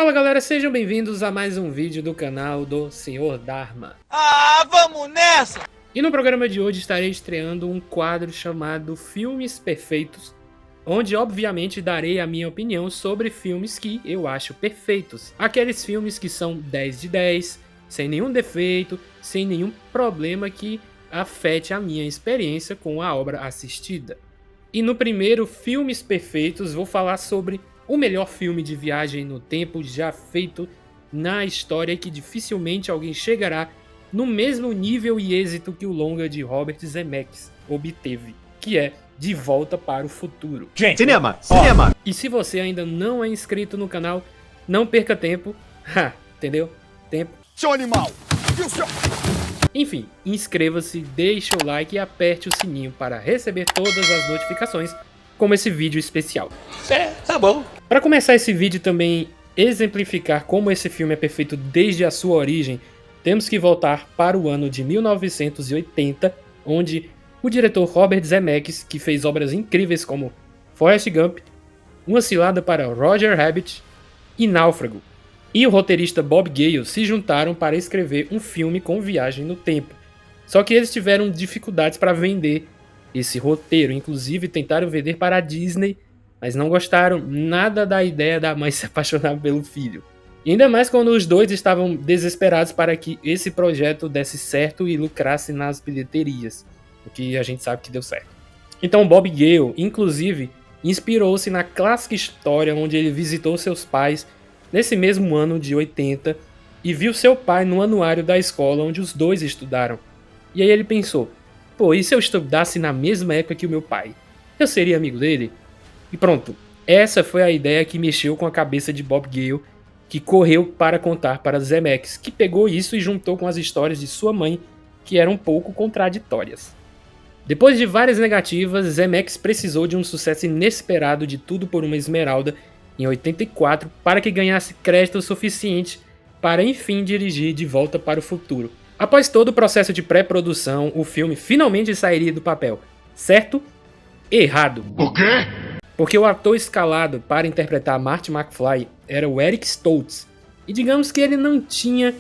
Fala galera, sejam bem-vindos a mais um vídeo do canal do Senhor Dharma. Ah, vamos nessa! E no programa de hoje estarei estreando um quadro chamado Filmes Perfeitos, onde obviamente darei a minha opinião sobre filmes que eu acho perfeitos. Aqueles filmes que são 10 de 10, sem nenhum defeito, sem nenhum problema que afete a minha experiência com a obra assistida. E no primeiro Filmes Perfeitos vou falar sobre o melhor filme de viagem no tempo já feito na história, que dificilmente alguém chegará no mesmo nível e êxito que o longa de Robert Zemeckis obteve, que é De Volta para o Futuro. Gente, cinema! E se você ainda não é inscrito no canal, não perca tempo, entendeu? Tempo. Seu animal! Enfim, inscreva-se, deixe o like e aperte o sininho para receber todas as notificações, como esse vídeo especial. Tá bom. Para começar esse vídeo e também exemplificar como esse filme é perfeito desde a sua origem, temos que voltar para o ano de 1980, onde o diretor Robert Zemeckis, que fez obras incríveis como Forrest Gump, Uma Cilada para Roger Rabbit e Náufrago, e o roteirista Bob Gale se juntaram para escrever um filme com viagem no tempo. Só que eles tiveram dificuldades para vender esse roteiro, inclusive tentaram vender para a Disney, mas não gostaram nada da ideia da mãe se apaixonar pelo filho. E ainda mais quando os dois estavam desesperados para que esse projeto desse certo e lucrasse nas bilheterias, o que a gente sabe que deu certo. Então Bob Gale, inclusive, inspirou-se na clássica história onde ele visitou seus pais nesse mesmo ano de 80 e viu seu pai no anuário da escola onde os dois estudaram. E aí ele pensou, pô, e se eu estudasse na mesma época que o meu pai? Eu seria amigo dele? E pronto, essa foi a ideia que mexeu com a cabeça de Bob Gale, que correu para contar para Zemeckis, que pegou isso e juntou com as histórias de sua mãe, que eram um pouco contraditórias. Depois de várias negativas, Zemeckis precisou de um sucesso inesperado de Tudo por uma Esmeralda em 84 para que ganhasse crédito suficiente para enfim dirigir De Volta para o Futuro. Após todo o processo de pré-produção, o filme finalmente sairia do papel. Certo? Errado. O quê? Porque o ator escalado para interpretar Marty McFly era o Eric Stoltz, e digamos que ele não tinha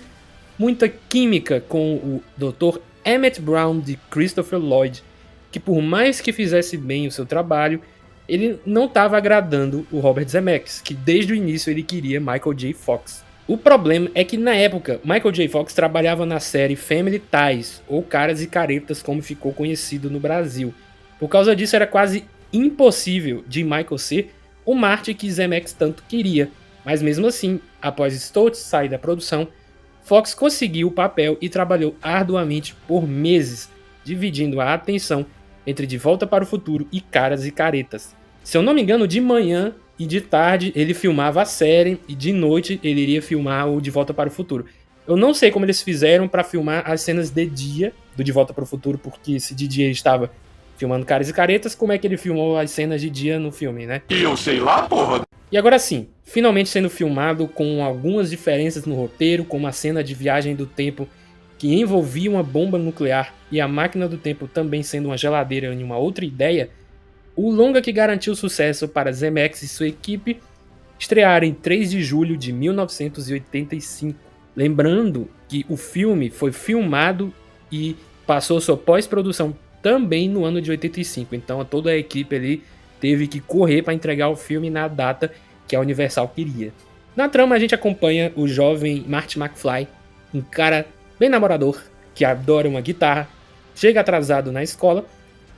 muita química com o Dr. Emmett Brown de Christopher Lloyd, que por mais que fizesse bem o seu trabalho, ele não estava agradando o Robert Zemeckis, que desde o início ele queria Michael J. Fox. O problema é que na época, Michael J. Fox trabalhava na série Family Ties, ou Caras e Caretas como ficou conhecido no Brasil. Por causa disso era quase impossível de Michael ser o Marty que Zemeckis tanto queria, mas mesmo assim, após Stoltz sair da produção, Fox conseguiu o papel e trabalhou arduamente por meses, dividindo a atenção entre De Volta para o Futuro e Caras e Caretas. Se eu não me engano, de manhã e de tarde ele filmava a série e de noite ele iria filmar o De Volta para o Futuro. Eu não sei como eles fizeram para filmar as cenas de dia do De Volta para o Futuro, porque se de dia ele estava filmando Caras e Caretas, como é que ele filmou as cenas de dia no filme, né? E eu sei lá, porra! E agora sim, finalmente sendo filmado com algumas diferenças no roteiro, como a cena de viagem do tempo que envolvia uma bomba nuclear e a máquina do tempo também sendo uma geladeira em uma outra ideia, o longa que garantiu sucesso para Zemeckis e sua equipe estrearam em 3 de julho de 1985. Lembrando que o filme foi filmado e passou sua pós-produção também no ano de 85, então toda a equipe ali teve que correr para entregar o filme na data que a Universal queria. Na trama a gente acompanha o jovem Marty McFly, um cara bem namorador, que adora uma guitarra, chega atrasado na escola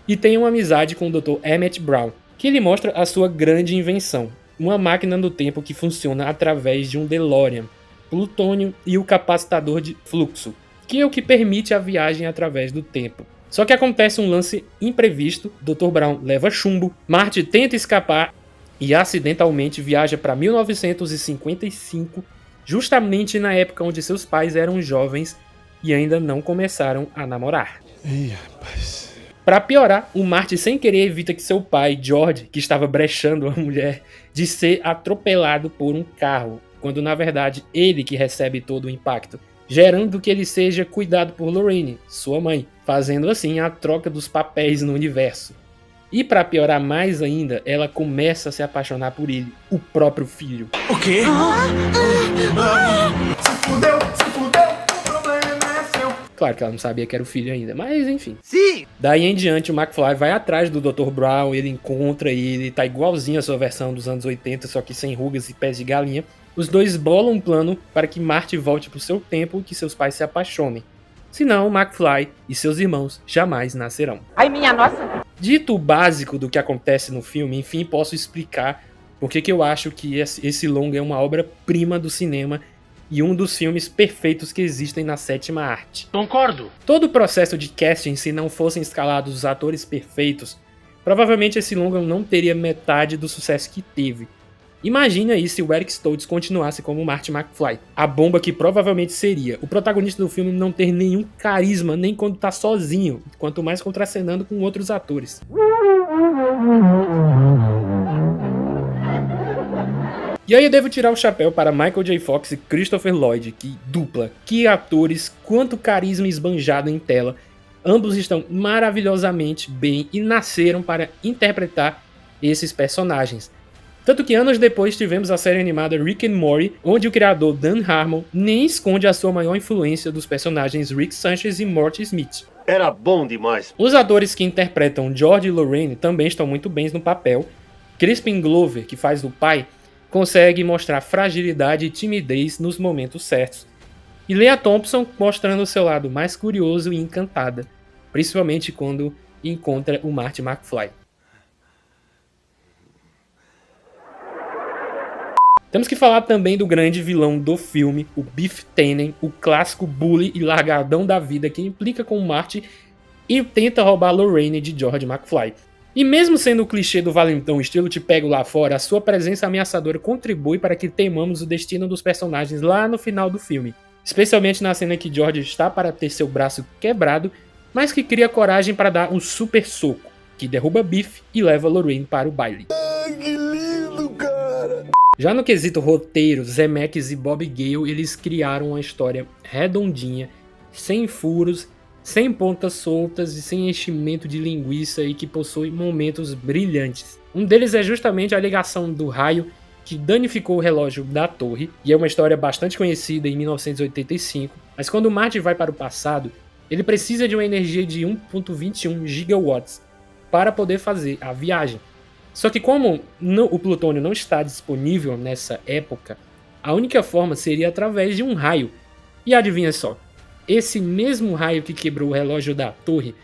e tem uma amizade com o Dr. Emmett Brown, que lhe mostra a sua grande invenção, uma máquina do tempo que funciona através de um DeLorean, plutônio e o capacitador de fluxo, que é o que permite a viagem através do tempo. Só que acontece um lance imprevisto, Dr. Brown leva chumbo, Marty tenta escapar e acidentalmente viaja para 1955, justamente na época onde seus pais eram jovens e ainda não começaram a namorar. Ih, rapaz. Para piorar, o Marty sem querer evita que seu pai, George, que estava brechando a mulher, de ser atropelado por um carro, quando na verdade ele que recebe todo o impacto, gerando que ele seja cuidado por Lorraine, sua mãe, fazendo assim a troca dos papéis no universo. E pra piorar mais ainda, ela começa a se apaixonar por ele, o próprio filho. O quê? Se fudeu, o problema é seu. Claro que ela não sabia que era o filho ainda, mas enfim. Sim! Daí em diante, o McFly vai atrás do Dr. Brown, ele encontra ele, tá igualzinho a sua versão dos anos 80, só que sem rugas e pés de galinha. Os dois bolam um plano para que Marty volte pro seu tempo e que seus pais se apaixonem. Senão, McFly e seus irmãos jamais nascerão. Ai, minha nossa! Dito o básico do que acontece no filme, enfim, posso explicar porque que eu acho que esse longa é uma obra-prima do cinema e um dos filmes perfeitos que existem na sétima arte. Concordo. Todo o processo de casting, se não fossem escalados os atores perfeitos, provavelmente esse longa não teria metade do sucesso que teve. Imagine aí se o Eric Stoltz continuasse como Marty McFly. A bomba que provavelmente seria o protagonista do filme não ter nenhum carisma nem quando tá sozinho, quanto mais contracenando com outros atores. E aí eu devo tirar o chapéu para Michael J. Fox e Christopher Lloyd, que dupla, que atores, quanto carisma esbanjado em tela. Ambos estão maravilhosamente bem e nasceram para interpretar esses personagens. Tanto que anos depois tivemos a série animada Rick and Morty, onde o criador Dan Harmon nem esconde a sua maior influência dos personagens Rick Sanchez e Morty Smith. Era bom demais. Os atores que interpretam George e Lorraine também estão muito bem no papel. Crispin Glover, que faz o pai, consegue mostrar fragilidade e timidez nos momentos certos. E Lea Thompson mostrando seu lado mais curioso e encantada, principalmente quando encontra o Marty McFly. Temos que falar também do grande vilão do filme, o Biff Tannen, o clássico bully e largadão da vida que implica com o Marty e tenta roubar Lorraine de George McFly. E mesmo sendo o clichê do valentão estilo te pego lá fora, a sua presença ameaçadora contribui para que temamos o destino dos personagens lá no final do filme. Especialmente na cena que George está para ter seu braço quebrado, mas que cria coragem para dar um super soco, que derruba Biff e leva Lorraine para o baile. Que lindo, cara! Já no quesito roteiro, Zemeckis e Bob Gale eles criaram uma história redondinha, sem furos, sem pontas soltas e sem enchimento de linguiça e que possui momentos brilhantes. Um deles é justamente a ligação do raio que danificou o relógio da torre, e é uma história bastante conhecida em 1985, mas quando Marty vai para o passado, ele precisa de uma energia de 1.21 gigawatts para poder fazer a viagem. Só que como o plutônio não está disponível nessa época, a única forma seria através de um raio. E adivinha só, esse mesmo raio que quebrou o relógio da torre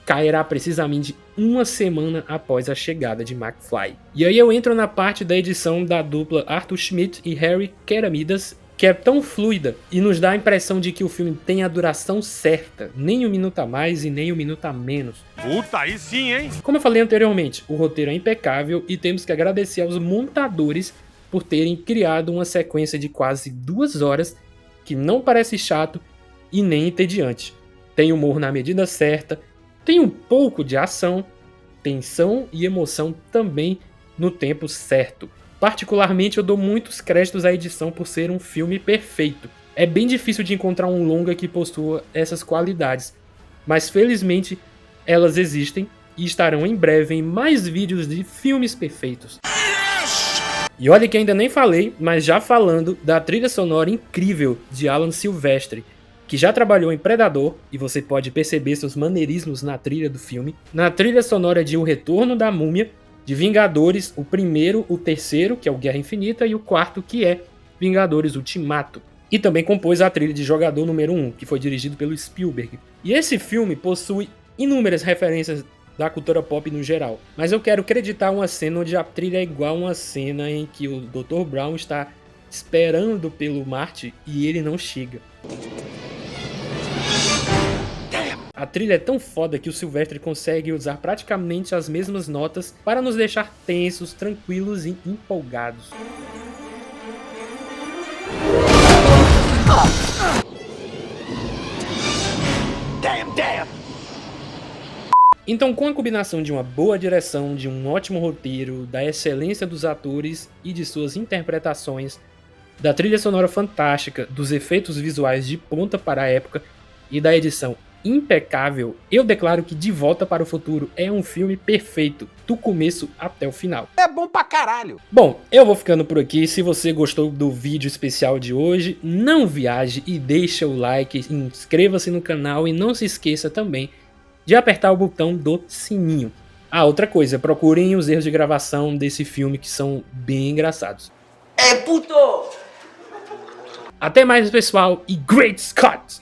cairá precisamente uma semana após a chegada de McFly. E aí eu entro na parte da edição da dupla Arthur Schmidt e Harry Keramidas, que é tão fluida e nos dá a impressão de que o filme tem a duração certa, nem um minuto a mais e nem um minuto a menos. Puta, aí sim, hein? Como eu falei anteriormente, o roteiro é impecável e temos que agradecer aos montadores por terem criado uma sequência de quase 2 horas que não parece chato e nem entediante. Tem humor na medida certa, tem um pouco de ação, tensão e emoção também no tempo certo. Particularmente eu dou muitos créditos à edição por ser um filme perfeito. É bem difícil de encontrar um longa que possua essas qualidades, mas felizmente elas existem e estarão em breve em mais vídeos de filmes perfeitos. E olha que ainda nem falei, mas já falando da trilha sonora incrível de Alan Silvestre, que já trabalhou em Predador, e você pode perceber seus maneirismos na trilha do filme, na trilha sonora de O Retorno da Múmia, de Vingadores, o primeiro, o terceiro, que é o Guerra Infinita, e o quarto, que é Vingadores Ultimato. E também compôs a trilha de Jogador número 1, que foi dirigido pelo Spielberg. E esse filme possui inúmeras referências da cultura pop no geral, mas eu quero acreditar uma cena onde a trilha é igual a uma cena em que o Dr. Brown está esperando pelo Marty e ele não chega. A trilha é tão foda que o Silvestre consegue usar praticamente as mesmas notas para nos deixar tensos, tranquilos e empolgados. Então, com a combinação de uma boa direção, de um ótimo roteiro, da excelência dos atores e de suas interpretações, da trilha sonora fantástica, dos efeitos visuais de ponta para a época e da edição impecável, eu declaro que De Volta para o Futuro é um filme perfeito, do começo até o final. É bom pra caralho. Bom, eu vou ficando por aqui. Se você gostou do vídeo especial de hoje, não viaje e deixa o like, inscreva-se no canal e não se esqueça também de apertar o botão do sininho. Ah, outra coisa, procurem os erros de gravação desse filme que são bem engraçados. É puto! Até mais, pessoal, e Great Scott!